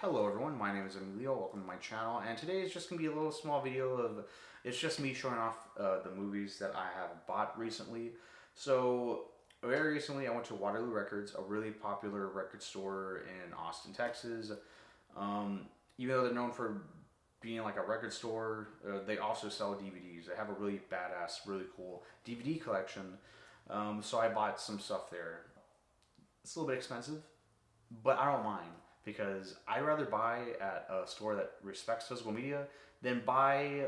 Hello everyone, my name is Emilio, welcome to my channel, and today is just going to be a little small video of, it's just me showing off the movies that I have bought recently. So, very recently I went to Waterloo Records, a really popular record store in Austin, Texas. Even though they're known for being like a record store, they also sell DVDs. They have a really badass, really cool DVD collection, so I bought some stuff there. It's a little bit expensive, but I don't mind because I'd rather buy at a store that respects physical media than buy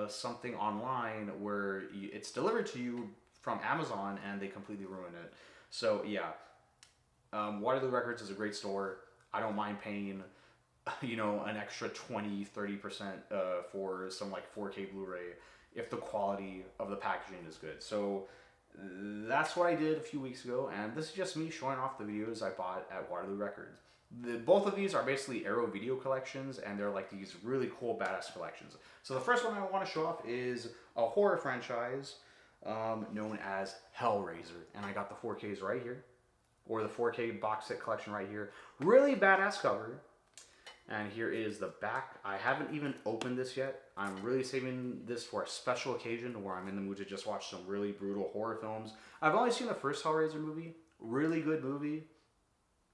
something online where it's delivered to you from Amazon and they completely ruin it. So yeah, Waterloo Records is a great store. I don't mind paying, an extra 20-30% for some like 4K Blu-ray if the quality of the packaging is good. So that's what I did a few weeks ago, and this is just me showing off the videos I bought at Waterloo Records. Both of these are basically Arrow video collections, and they're like these really cool badass collections. So the first one I want to show off is a horror franchise known as Hellraiser, and I got the 4Ks right here, or the 4K box set collection right here. Really badass cover. And here is the back. I haven't even opened this yet. I'm really saving this for a special occasion where I'm in the mood to just watch some really brutal horror films. I've only seen the first Hellraiser movie. Really good movie.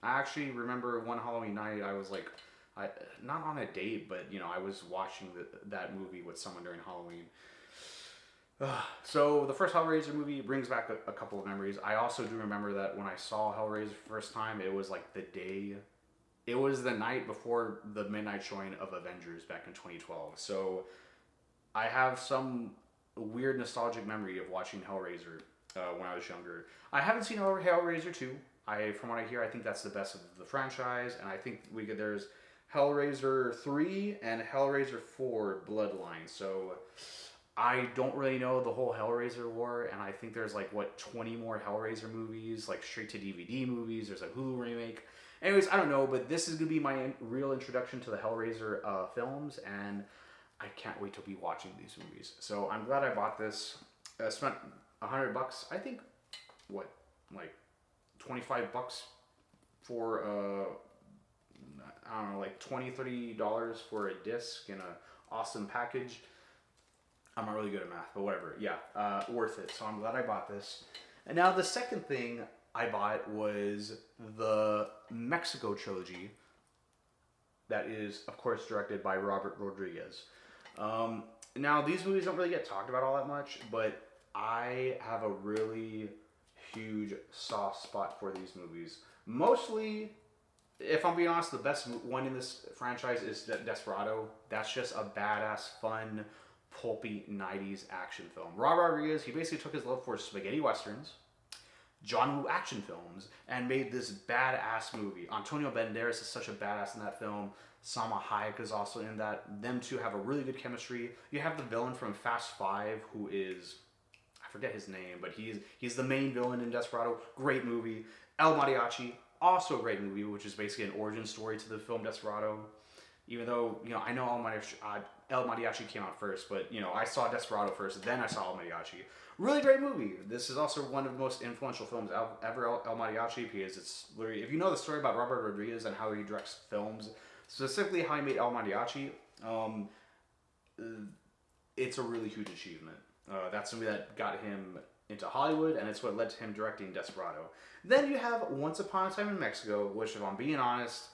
I actually remember one Halloween night I was like, not on a date, but I was watching that movie with someone during Halloween. So the first Hellraiser movie brings back a couple of memories. I also do remember that when I saw Hellraiser the first time, it was like it was the night before the midnight showing of Avengers back in 2012. So I have some weird nostalgic memory of watching Hellraiser when I was younger. I haven't seen Hellraiser 2. From what I hear, I think that's the best of the franchise, and I think there's Hellraiser 3 and Hellraiser 4 Bloodline. So I don't really know the whole Hellraiser lore, and I think there's like 20 more Hellraiser movies, like straight to DVD movies. There's a Hulu remake. Anyways, I don't know, but this is gonna be my real introduction to the Hellraiser films, and I can't wait to be watching these movies. So I'm glad I bought this. Spent $100. I think like $25 for I don't know, like $20-$30 for a disc in a awesome package. I'm not really good at math, but whatever. Yeah, worth it. So I'm glad I bought this. And now the second thing I bought was the Mexico trilogy that is, of course, directed by Robert Rodriguez. Now, these movies don't really get talked about all that much, but I have a really huge soft spot for these movies. Mostly, if I'm being honest, the best one in this franchise is Desperado. That's just a badass, fun, pulpy 90s action film. Robert Rodriguez, he basically took his love for spaghetti westerns, John Woo action films, and made this badass movie. Antonio Banderas is such a badass in that film. Salma Hayek is also in that. Them two have a really good chemistry. You have the villain from Fast Five, who is, I forget his name, but he's the main villain in Desperado. Great movie. El Mariachi, also a great movie, which is basically an origin story to the film Desperado. Even though, I know El Mariachi came out first, but, I saw Desperado first, then I saw El Mariachi. Really great movie. This is also one of the most influential films ever, El Mariachi, because it's literally, if you know the story about Robert Rodriguez and how he directs films, specifically how he made El Mariachi, it's a really huge achievement. That's something that got him into Hollywood, and it's what led to him directing Desperado. Then you have Once Upon a Time in Mexico, which, if I'm being honest,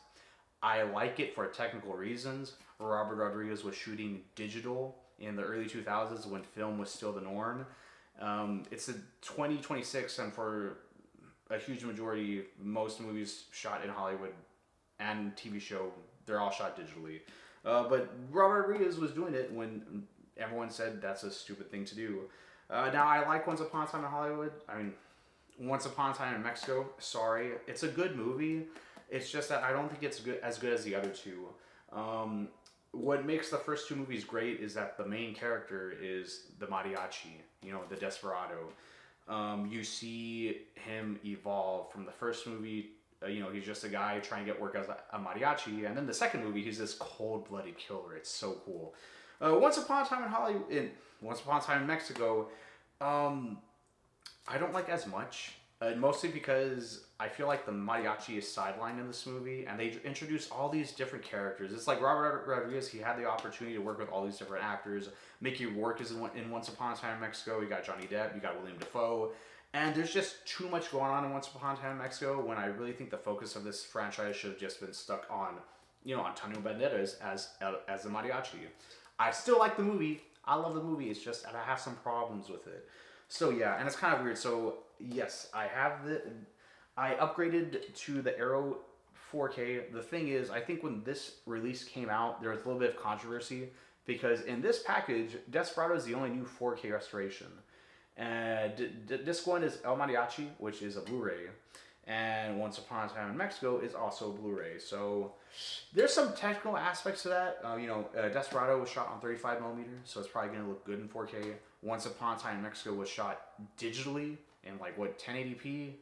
I like it for technical reasons. Robert Rodriguez was shooting digital in the early 2000s when film was still the norm. It's a 2026, and for a huge majority, most movies shot in Hollywood and TV show, they're all shot digitally. But Robert Rodriguez was doing it when everyone said that's a stupid thing to do. Now, I like Once Upon a Time in Hollywood. Once Upon a Time in Mexico, sorry. It's a good movie. It's just that I don't think it's as good as the other two. What makes the first two movies great is that the main character is the mariachi, the desperado. You see him evolve from the first movie. He's just a guy trying to get work as a mariachi, and then the second movie, he's this cold-blooded killer. It's so cool. Once Upon a Time in Hollywood, Once Upon a Time in Mexico, I don't like as much. Mostly because I feel like the mariachi is sidelined in this movie, and they introduce all these different characters. It's like Robert Rodriguez; he had the opportunity to work with all these different actors. Mickey Rourke is in Once Upon a Time in Mexico. You got Johnny Depp, you got William Dafoe, and there's just too much going on in Once Upon a Time in Mexico. When I really think the focus of this franchise should have just been stuck on, Antonio Banderas as the mariachi. I still like the movie. I love the movie. It's just I have some problems with it. So yeah, and it's kind of weird. So yes, I upgraded to the Arrow 4K. The thing is, I think when this release came out, there was a little bit of controversy because in this package, Desperado is the only new 4K restoration. And disc one is El Mariachi, which is a Blu-ray, and Once Upon a Time in Mexico is also a Blu-ray. So there's some technical aspects to that. Desperado was shot on 35 millimeter, so it's probably gonna look good in 4K. Once Upon a Time in Mexico was shot digitally in 1080p.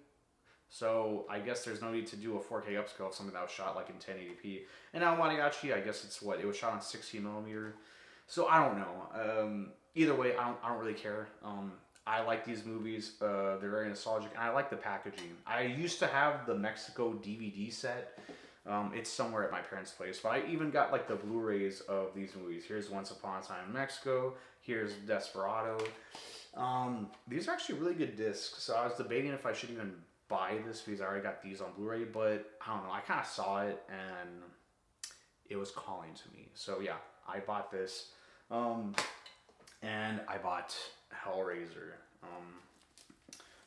So I guess there's no need to do a 4K upscale of something that was shot in 1080p. And El Mariachi, I guess it was shot on 16 millimeter. So I don't know. Either way, I don't really care. I like these movies. They're very nostalgic, and I like the packaging. I used to have the Mexico DVD set. It's somewhere at my parents' place, but I even got the Blu-rays of these movies. Here's Once Upon a Time in Mexico. Here's Desperado. These are actually really good discs. So I was debating if I should even buy this because I already got these on Blu-ray, but I don't know. I kind of saw it and it was calling to me. So yeah, I bought this. And I bought Hellraiser.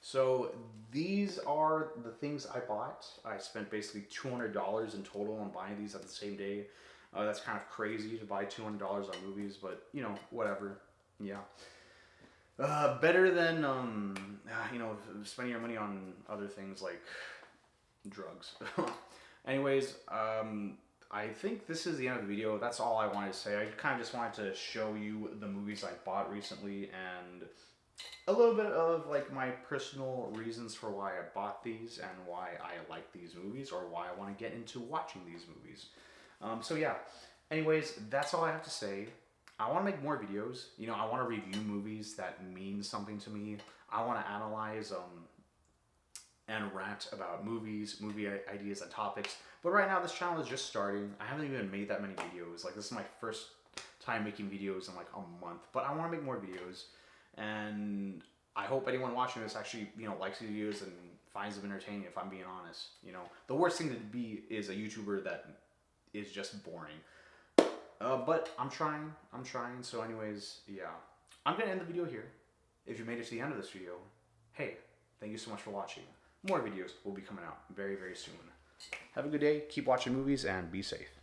So these are the things I bought. I spent basically $200 in total on buying these at the same day. That's kind of crazy to buy $200 on movies, but whatever. Yeah. Better than spending your money on other things like drugs. Anyways, I think this is the end of the video. That's all I wanted to say. I kind of just wanted to show you the movies I bought recently and a little bit of my personal reasons for why I bought these and why I like these movies or why I want to get into watching these movies. So yeah, anyways, that's all I have to say. I want to make more videos. I want to review movies that mean something to me. I want to analyze and rant about movies, movie ideas and topics. But right now, this channel is just starting. I haven't even made that many videos. This is my first time making videos in a month. But I want to make more videos. And I hope anyone watching this actually, likes these videos and finds them entertaining, if I'm being honest. The worst thing to be is a YouTuber that is just boring. But I'm trying. So anyways, yeah. I'm going to end the video here. If you made it to the end of this video, hey, thank you so much for watching. More videos will be coming out very, very soon. Have a good day. Keep watching movies and be safe.